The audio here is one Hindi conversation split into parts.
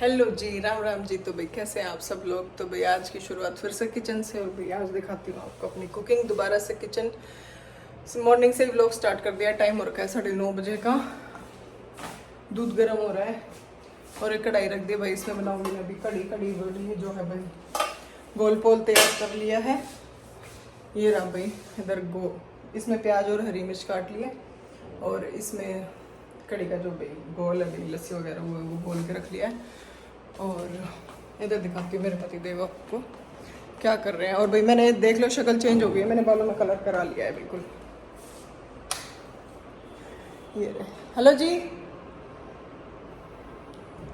हेलो जी, राम राम जी। तो भाई कैसे हैं आप सब लोग। तो भाई आज की शुरुआत फिर से किचन से, और भाई आज दिखाती हूँ आपको अपनी कुकिंग दोबारा से। किचन मॉर्निंग से ही व्लॉग स्टार्ट कर दिया। टाइम हो रखा है 9:30 बजे का। दूध गर्म हो रहा है और एक कढ़ाई रख दी भाई, इसमें बनाऊंगी मैं अभी कड़ी। कड़ी जो है भाई गोल पोल तैयार कर लिया है। ये रहा भाई इधर इसमें प्याज और हरी मिर्च काट लिया, और इसमें कड़ी का जो भाई गोल है भाई लस्सी वगैरह वो गोल के रख लिया है। और इधर दिखाती हूँ मेरे पति देव आपको क्या कर रहे हैं। और भाई मैंने देख लो शक्ल चेंज हो गई है, मैंने बालों में कलर करा लिया है बिल्कुल। ये रहे। हेलो जी।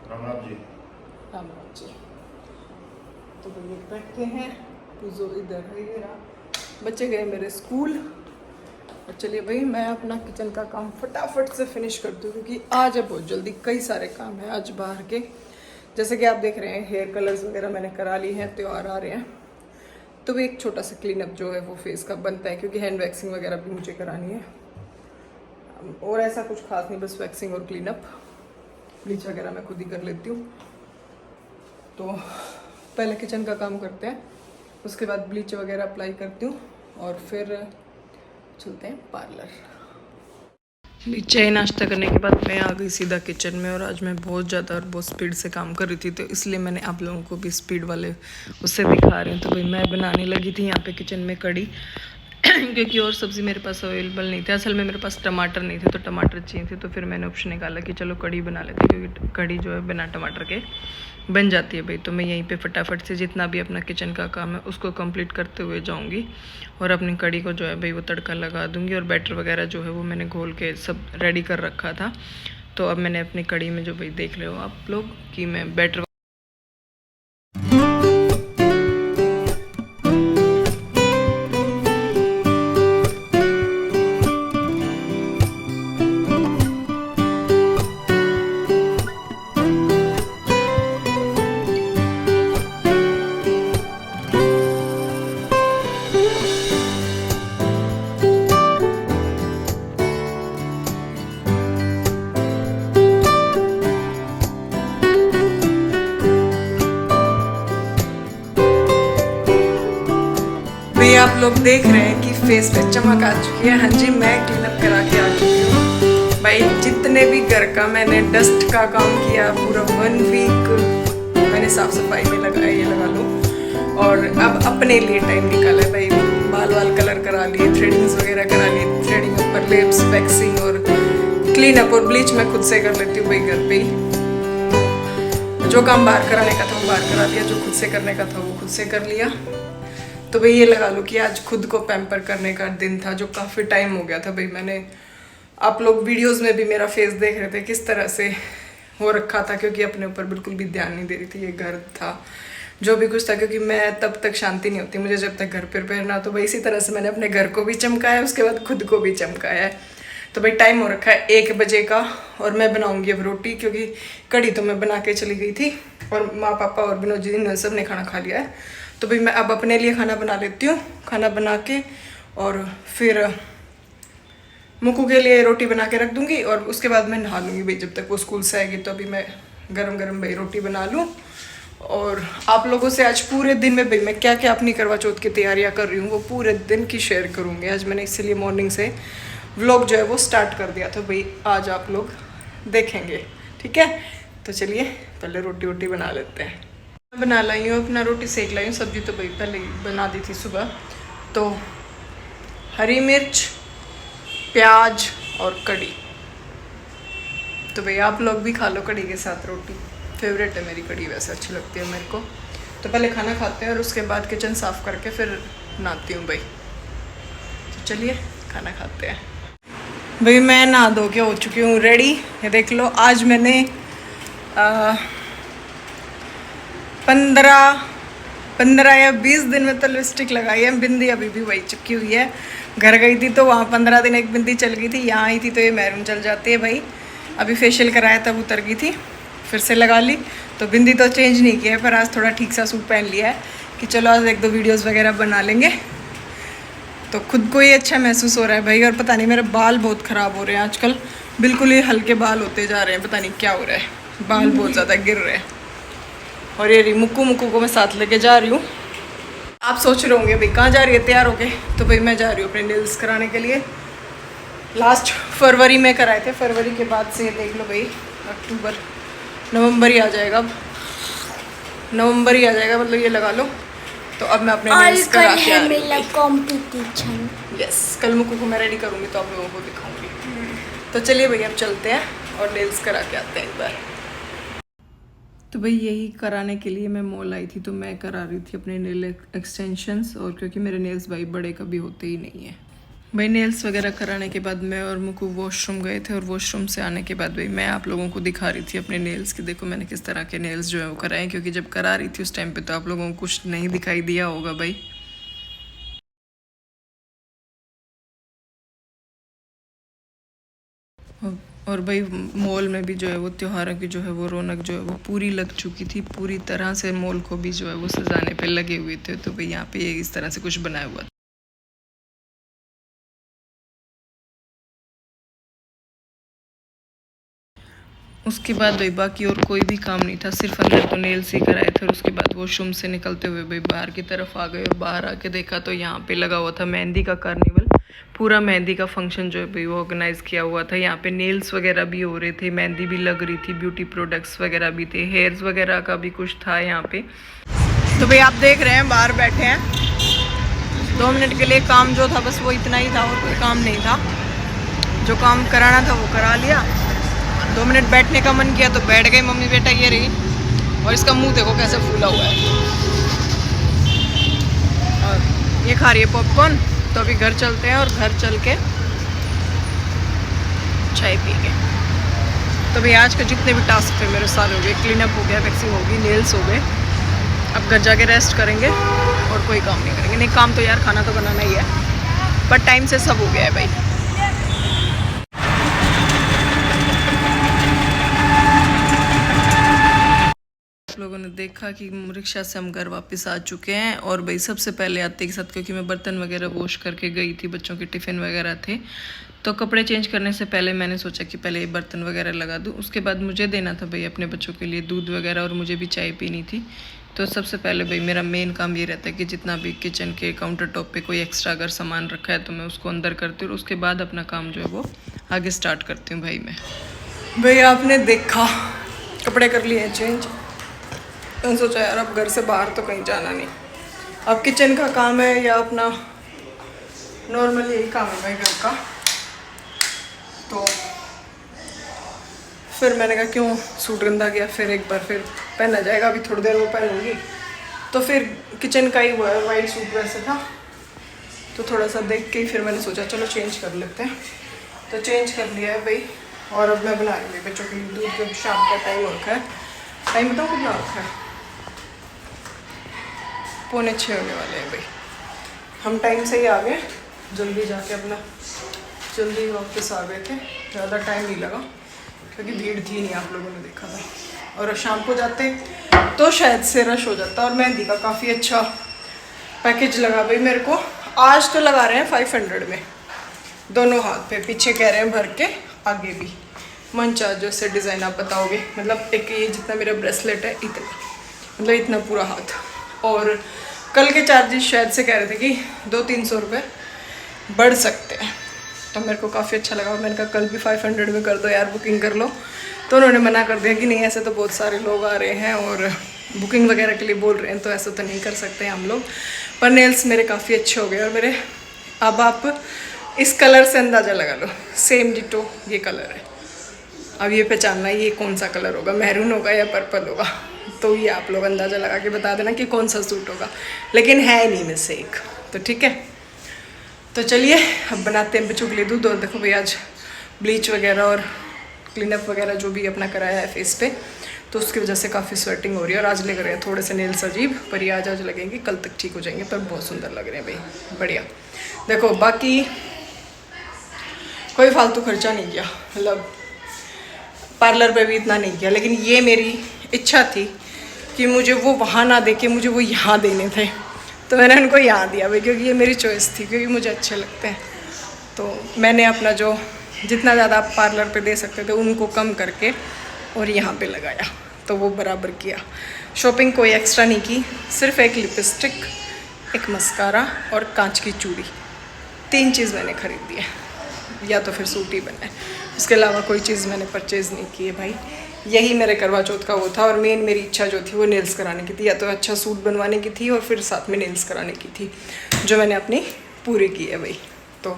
राम राम जी। राम राम जी। तो भाई ये बैठे हैं, पूजो इधर है। ये रहा, बच्चे गए मेरे स्कूल। और चलिए भाई मैं अपना किचन का काम फटाफट से फिनिश कर दूँ, क्योंकि आज है बहुत जल्दी, कई सारे काम हैं आज बाहर के। जैसे कि आप देख रहे हैं हेयर कलर्स वगैरह मैंने करा ली हैं, त्योहार आ रहे हैं तो भी एक छोटा सा क्लीन अप जो है वो फेस का बनता है, क्योंकि हैंड वैक्सिंग वगैरह भी मुझे करानी है। और ऐसा कुछ खास नहीं, बस वैक्सिंग और क्लीन अप। ब्लीच वगैरह मैं खुद ही कर लेती हूँ। तो पहले किचन का काम करते हैं, उसके बाद ब्लीच वगैरह अप्लाई करती हूँ और फिर चलते हैं पार्लर। चाय नाश्ता करने के बाद मैं आ गई सीधा किचन में, और आज मैं बहुत ज़्यादा और बहुत स्पीड से काम कर रही थी, तो इसलिए मैंने आप लोगों को भी स्पीड वाले उससे दिखा रही हूँ। तो भाई मैं बनाने लगी थी यहाँ पे किचन में कड़ी क्योंकि और सब्ज़ी मेरे पास अवेलेबल नहीं थी। असल में मेरे पास टमाटर नहीं थे, तो टमाटर चाहिए थे, तो फिर मैंने ऑप्शन निकाला कि चलो कड़ी बना लेते हैं, क्योंकि कड़ी जो है बिना टमाटर के बन जाती है भाई। तो मैं यहीं पे फटाफट से जितना भी अपना किचन का काम है उसको कंप्लीट करते हुए जाऊंगी, और अपनी कड़ी को जो है भाई वो तड़का लगा दूंगी। और बैटर वगैरह जो है वो मैंने घोल के सब रेडी कर रखा था। तो अब मैंने अपनी कड़ी में जो भाई देख रहे हो आप लोग कि मैं बैटर आप लोग देख रहे हैं कि फेस पे चमक आ चुकी है। हाँ जी, मैं क्लीन अप करा के आ चुकी हूँ भाई। जितने भी घर का मैंने डस्ट का काम किया, पूरा 1 वीक मैंने साफ सफाई में लगाया, ये लगा लो। और अब अपने लिए टाइम निकाला है भाई। बाल वाल कलर करा लिए, थ्रेडिंग्स वगैरह करा लिए, थ्रेडिंग ऊपर लिप्स वैक्सिंग और क्लीन अप और ब्लीच मैं खुद से कर लेती हूँ भाई घर पे ही। जो काम बाहर कराने का था वो बाहर करा लिया, जो खुद से करने का था वो खुद से कर लिया। तो भाई ये लगा लो कि आज खुद को पैम्पर करने का दिन था, जो काफ़ी टाइम हो गया था भाई। मैंने आप लोग वीडियोस में भी मेरा फेस देख रहे थे किस तरह से हो रखा था, क्योंकि अपने ऊपर बिल्कुल भी ध्यान नहीं दे रही थी। ये घर था जो भी कुछ था, क्योंकि मैं तब तक शांति नहीं होती मुझे जब तक घर पर पहनना। तो भाई इसी तरह से मैंने अपने घर को भी चमकाया, उसके बाद खुद को भी चमकाया है। तो भाई टाइम हो रखा है 1 बजे का, और मैं बनाऊंगी अब रोटी, क्योंकि कड़ी तो मैं बना के चली गई थी, और माँ पापा और विनोद जी ने सब ने खाना खा लिया है। तो भाई मैं अब अपने लिए खाना बना लेती हूँ। खाना बना के और फिर मुक्कू के लिए रोटी बना के रख दूँगी, और उसके बाद मैं नहा लूँगी भाई जब तक वो स्कूल से आएगी। तो अभी मैं गरम गरम भाई रोटी बना लूँ, और आप लोगों से आज पूरे दिन में भाई मैं क्या क्या अपनी करवा चौथ की तैयारियाँ कर रही हूँ वो पूरे दिन की शेयर करूँगी। आज मैंने इसीलिए मॉर्निंग से व्लॉग जो है वो स्टार्ट कर दिया था भाई, आज आप लोग देखेंगे, ठीक है। तो चलिए पहले रोटी वोटी बना लेते हैं। बना लाई हूँ, अपना रोटी सेक लाई हूँ। सब्जी तो भाई पहले ही बना दी थी सुबह। तो हरी मिर्च, प्याज और कड़ी। तो भाई आप लोग भी खा लो कड़ी के साथ रोटी, फेवरेट है मेरी कड़ी, वैसे अच्छी लगती है मेरे को। तो पहले खाना खाते हैं और उसके बाद किचन साफ़ करके फिर नहाती हूँ भाई। तो चलिए खाना खाते हैं भाई। मैं नहा धो के हो चुकी हूँ रेडी। ये देख लो, आज मैंने 15 या 20 दिन में तो लिपस्टिक लगाई है। बिंदी अभी भी वही चिपकी हुई है। घर गई थी तो वहाँ 15 दिन एक बिंदी चल गई थी, यहाँ आई थी तो ये मैरून चल जाती है भाई। अभी फेशियल कराया तब उतर गई थी, फिर से लगा ली। तो बिंदी तो चेंज नहीं किया है, पर आज थोड़ा ठीक सा सूट पहन लिया है कि चलो आज 1-2 वीडियोज़ वगैरह बना लेंगे। तो खुद को ही अच्छा महसूस हो रहा है भाई। और पता नहीं मेरे बाल बहुत ख़राब हो रहे हैं आजकल, बिल्कुल ही हल्के बाल होते जा रहे हैं, पता नहीं क्या हो रहा है, बाल बहुत ज़्यादा गिर रहे हैं। और ये मुक्कू मुक्कू को मैं साथ लेके जा रही हूँ। आप सोच रहे होंगे भाई कहाँ जा रही है तैयार होके, तो भाई मैं जा रही हूँ अपने नेल्स कराने के लिए। लास्ट फरवरी में कराए थे, फरवरी के बाद से देख लो भाई अक्टूबर नवंबर ही आ जाएगा, अब नवंबर ही आ जाएगा, मतलब ये लगा लो। तो अब मैं अपने नेल्स करा के आ रही हूँ। कॉम्पिटिशन यस, कल मुक्कू को मैं रेडी करूँगी तो आप लोगों को दिखाऊंगी। तो चलिए भैया अब चलते हैं और नेल्स करा के आते हैं एक बार। तो भाई यही कराने के लिए मैं मॉल आई थी, तो मैं करा रही थी अपने नेल एक्सटेंशंस, और क्योंकि मेरे नेल्स भाई बड़े कभी होते ही नहीं है। भाई नेल्स वगैरह कराने के बाद मैं और मुक्कू वॉशरूम गए थे, और वॉशरूम से आने के बाद भाई मैं आप लोगों को दिखा रही थी अपने नेल्स कि देखो मैंने किस तरह के नेल्स जो है वो कराए, क्योंकि जब करा रही थी उस टाइम पे तो आप लोगों को कुछ नहीं दिखाई दिया होगा भाई। और भाई मॉल में भी जो है वो त्योहारों की जो है वो रौनक जो है वो पूरी लग चुकी थी, पूरी तरह से मॉल को भी जो है वो सजाने पे लगे हुए थे। तो भाई यहाँ पे इस तरह से कुछ बनाया हुआ था। उसके बाद भाई बाकी और कोई भी काम नहीं था, सिर्फ अंदर तो नेल्स ही कराए थे। और उसके बाद वॉशरूम से निकलते हुए भाई बाहर की तरफ आ गए, और बाहर आके देखा तो यहाँ पे लगा हुआ था मेहंदी का कार्निवल। पूरा मेहंदी का फंक्शन जो है भाई वो ऑर्गेनाइज किया हुआ था। यहाँ पे नेल्स वगैरह भी हो रहे थे, मेहंदी भी लग रही थी, ब्यूटी प्रोडक्ट्स वगैरह भी थे, हेयर्स वगैरह का भी कुछ था यहाँ पे। तो भाई आप देख रहे हैं बाहर बैठे हैं, 2 मिनट के लिए काम जो था बस वो इतना ही था, और कोई काम नहीं था। जो काम कराना था वो करा लिया। 2 मिनट बैठने का मन किया तो बैठ गए मम्मी बेटा ये रही, और इसका मुंह देखो कैसे फूला हुआ है, और ये खा रही है पॉपकॉर्न। तो अभी घर चलते हैं, और घर चल के चाय पीएंगे। तो भाई आज के जितने भी टास्क थे मेरे सारे हो गए, क्लीन अप हो गया, वैक्सिंग होगी, नेल्स हो गए। अब घर जाके रेस्ट करेंगे और कोई काम नहीं करेंगे। नहीं काम तो यार खाना तो बनाना ही है, पर टाइम से सब हो गया है भाई। लोगों ने देखा कि रिक्शा से हम घर वापस आ चुके हैं, और भाई सबसे पहले आते के साथ क्योंकि मैं बर्तन वगैरह वॉश करके गई थी, बच्चों के टिफ़िन वगैरह थे, तो कपड़े चेंज करने से पहले मैंने सोचा कि पहले ये बर्तन वगैरह लगा दूँ। उसके बाद मुझे देना था भाई अपने बच्चों के लिए दूध वगैरह, और मुझे भी चाय पीनी थी। तो सबसे पहले भाई मेरा मेन काम ये रहता है कि जितना भी किचन के काउंटर टॉप पे कोई एक्स्ट्रा अगर सामान रखा है तो मैं उसको अंदर करती हूँ, और उसके बाद अपना काम जो है वो आगे स्टार्ट करती हूँ। भाई आपने देखा कपड़े कर लिए चेंज, मैंने सोचा यार अब घर से बाहर तो कहीं जाना नहीं, अब किचन का काम है या अपना नॉर्मल यही काम है भाई घर का। तो फिर मैंने कहा क्यों सूट गंदा गया, फिर एक बार फिर पहना जाएगा, अभी थोड़ी देर वो पहनूंगी। तो फिर किचन का ही हुआ है, वाइट सूट वैसे था, तो थोड़ा सा देख के ही फिर मैंने सोचा चलो चेंज कर लेते हैं। तो चेंज कर लिया है भाई, और अब मैं बना रही हूँ बच्चों के लिए दूध। जब शाम का टाइम रखा है, टाइम बताओ कितना रखा है, 5:45 होने वाले हैं भाई। हम टाइम से ही आ गए, जल्दी जाके अपना जल्दी वापस आ गए थे, ज़्यादा टाइम नहीं लगा क्योंकि भीड़ थी नहीं, आप लोगों ने देखा था। और शाम को जाते तो शायद से रश हो जाता। और मेहंदी का काफ़ी अच्छा पैकेज लगा भाई मेरे को। आज तो लगा रहे हैं 500 में, दोनों हाथ पे, पीछे कह रहे हैं भर के, आगे भी मन चाह जैसे डिज़ाइन आप बताओगे। मतलब एक ये जितना मेरा ब्रेसलेट है इतना, मतलब इतना पूरा हाथ। और कल के चार्जेस शायद से कह रहे थे कि 200-300 रुपये बढ़ सकते हैं, तो मेरे को काफ़ी अच्छा लगा। मैंने कहा कल भी 500 में कर दो यार, बुकिंग कर लो। तो उन्होंने मना कर दिया कि नहीं ऐसे तो बहुत सारे लोग आ रहे हैं और बुकिंग वगैरह के लिए बोल रहे हैं, तो ऐसा तो नहीं कर सकते हैं हम लोग। पर नेल्स मेरे काफ़ी अच्छे हो गए, और मेरे अब आप इस कलर से अंदाज़ा लगा लो, सेम डिटो ये कलर है। अब ये पहचानना ये कौन सा कलर होगा, मैरून होगा या पर्पल होगा, तो ये आप लोग अंदाज़ा लगा के बता देना कि कौन सा सूट होगा। लेकिन है नहीं में से एक, तो ठीक है। तो चलिए अब बनाते हैं बच्चों के लिए दूध। और देखो भाई आज ब्लीच वगैरह और क्लीनअप वगैरह जो भी अपना कराया है फेस पे, तो उसकी वजह से काफ़ी स्वेटिंग हो रही है। और आज लग रहे हैं थोड़े से नेल्स अजीब, पर ये आज लगेंगे, कल तक ठीक हो जाएंगे, पर बहुत सुंदर लग रहे हैं भाई, बढ़िया। देखो बाकी कोई फालतू खर्चा नहीं किया, मतलब पार्लर पे भी इतना नहीं किया, लेकिन ये मेरी इच्छा थी कि मुझे वो वहाँ ना दे के मुझे वो यहाँ देने थे, तो मैंने उनको यहाँ दिया भाई, क्योंकि ये मेरी चॉइस थी, क्योंकि मुझे अच्छे लगते हैं। तो मैंने अपना जो जितना ज़्यादा आप पार्लर पे दे सकते थे उनको कम करके और यहाँ पे लगाया। तो वो बराबर किया। शॉपिंग कोई एक्स्ट्रा नहीं की, सिर्फ एक लिपस्टिक, एक मस्कारा और कांच की चूड़ी, 3 चीज़ मैंने खरीदी है, या तो फिर सूट ही बना है। उसके अलावा कोई चीज़ मैंने परचेज़ नहीं की है भाई। यही मेरे करवा चौथ का वो था, और मेन मेरी इच्छा जो थी वो नेल्स कराने की थी, या तो अच्छा सूट बनवाने की थी और फिर साथ में नेल्स कराने की थी, जो मैंने अपनी पूरी की है भाई। तो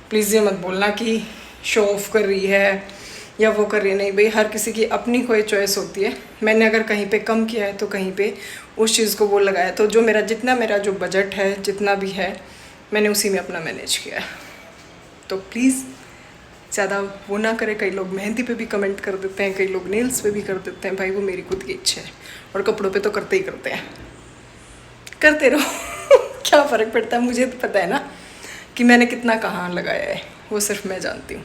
प्लीज़ ये मत बोलना कि शो ऑफ कर रही है या वो कर रही है, नहीं भाई, हर किसी की अपनी कोई चॉइस होती है। मैंने अगर कहीं पे कम किया है तो कहीं पे उस चीज़ को वो लगाया, तो जो मेरा जो बजट है, जितना भी है, मैंने उसी में अपना मैनेज किया है। तो प्लीज़ ज़्यादा वो ना करें। कई लोग मेहंदी पे भी कमेंट कर देते हैं, कई लोग नेल्स पे भी कर देते हैं, भाई वो मेरी खुद की इच्छा है, और कपड़ों पे तो करते ही करते हैं, करते रहो क्या फ़र्क पड़ता है। मुझे तो पता है ना कि मैंने कितना कहाँ लगाया है, वो सिर्फ मैं जानती हूँ।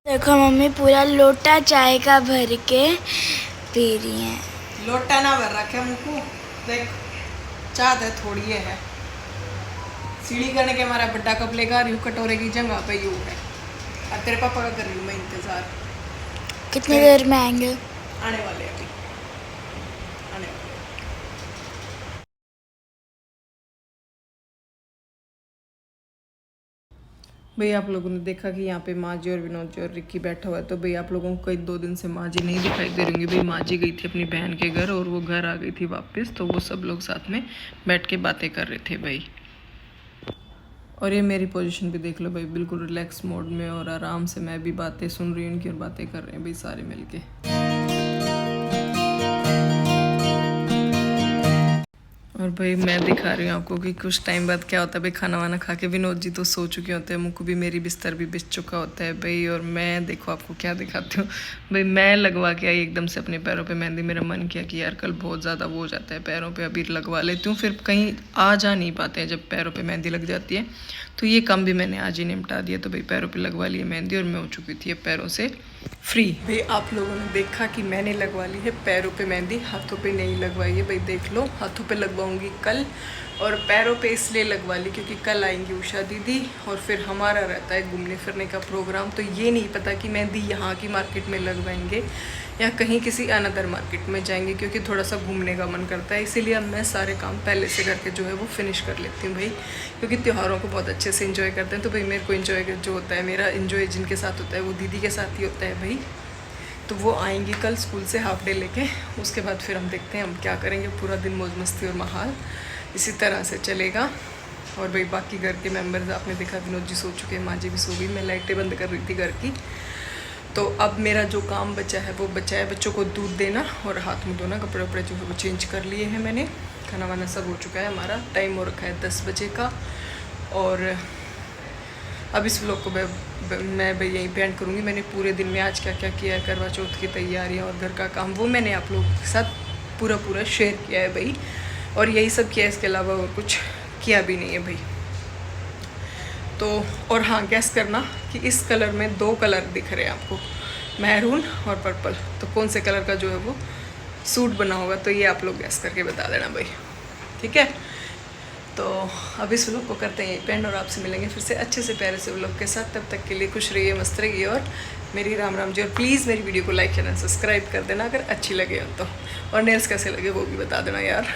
देखो मम्मी पूरा लोटा चाय का भर के पी रही है। लोटा ना भर रखे मुझको, देख चाह है थोड़ी है, सीढ़ी करने के हमारा बड्डा कप लेगा रही हूँ, कटोरे की जगह पे यूँ है। अब तेरे पापा का कर रही हूँ मैं इंतज़ार। कितनी देर में आएंगे? आने वाले अभी, आने वाले। भाई आप लोगों ने देखा कि यहाँ पे माँ जी और विनोद जी और रिक्की बैठा हुआ है, तो भाई आप लोगों को कई 2 दिन से माँ जी नहीं दिखाई दे रही होंगी। भाई माँ जी गई थी अपनी बहन के घर और वो घर आ गई थी वापस, तो वो सब लोग साथ में बैठ के बातें कर रहे थे भाई। और ये मेरी पोजीशन भी देख लो भाई, बिल्कुल रिलैक्स मोड में, और आराम से मैं भी बातें सुन रही हूँ उनकी और बातें कर रहे हैं भाई सारे मिलके। और भाई मैं दिखा रही हूँ आपको कि कुछ टाइम बाद क्या होता है भाई। खाना वाना खा के विनोद जी तो सो चुके होते हैं, मुझको भी मेरी बिस्तर भी बिछ चुका होता है भाई। और मैं देखो आपको क्या दिखाती हूँ भाई, मैं लगवा के आई एकदम से अपने पैरों पे मेहंदी। मेरा मन किया कि यार कल बहुत ज़्यादा वो हो जाता है पैरों पे, अभी लगवा लेती हूँ, फिर कहीं आ जा नहीं पाते हैं जब पैरों पर मेहंदी लग जाती है। तो ये काम भी मैंने आज ही निपटा दिया, तो भाई पैरों पर लगवा ली मेहंदी और मैं हो चुकी थी अब पैरों से फ्री। भाई आप लोगों ने देखा कि मैंने लगवा ली है पैरों पे मेहंदी, हाथों पे नहीं लगवाई है भाई, देख लो। हाथों पे लगवाऊंगी कल, और पैरों पे इसलिए लगवा ली क्योंकि कल आएंगी उषा दीदी, और फिर हमारा रहता है घूमने फिरने का प्रोग्राम। तो ये नहीं पता कि मेहंदी यहाँ की मार्केट में लगवाएंगे या कहीं किसी अनदर मार्केट में जाएंगे, क्योंकि थोड़ा सा घूमने का मन करता है। इसीलिए अब मैं सारे काम पहले से करके जो है वो फिनिश कर लेती हूँ भाई, क्योंकि त्योहारों को बहुत अच्छे से एंजॉय करते हैं। तो भाई मेरे को एंजॉय जो होता है, मेरा एंजॉय जिनके साथ होता है वो दीदी के साथ ही होता है भाई। तो वो आएंगी कल स्कूल से हाफ डे लेके, उसके बाद फिर हम देखते हैं हम क्या करेंगे। पूरा दिन मौज मस्ती और माहौल इसी तरह से चलेगा। और भाई बाकी घर के मेंबर्स आपने देखा, विनोद जी सो चुके हैं, माँ जी भी सो गई, मैं लाइटें बंद कर रही थी घर की। तो अब मेरा जो काम बचा है वो बचा है बच्चों को दूध देना और हाथ मुँह धोना। कपड़े वपड़े जो है वो चेंज कर लिए हैं मैंने, खाना वाना सब हो चुका है। हमारा टाइम हो रखा है 10 बजे का, और अब इस व्लॉग को मैं भाई यहीं पे एंड करूँगी। मैंने पूरे दिन में आज क्या क्या किया है, करवा चौथ की तैयारियाँ और घर का काम, वो मैंने आप लोगों के साथ पूरा शेयर किया है भाई, और यही सब किया है, इसके अलावा और कुछ किया भी नहीं है भाई। तो और हाँ, गैस करना कि इस कलर में 2 कलर दिख रहे हैं आपको, मैरून और पर्पल, तो कौन से कलर का जो है वो सूट बना होगा, तो ये आप लोग गैस करके बता देना भाई, ठीक है। तो अब इस व्लॉग को करते हैं पेंड, और आपसे मिलेंगे फिर से अच्छे से प्यारे से व्लॉग के साथ। तब तक के लिए खुश रहिए, मस्त रहिए, और मेरी राम जी। और प्लीज़ मेरी वीडियो को लाइक चैनल सब्सक्राइब कर देना अगर अच्छी लगे हो तो, और नेल्स कैसे लगे वो भी बता देना यार।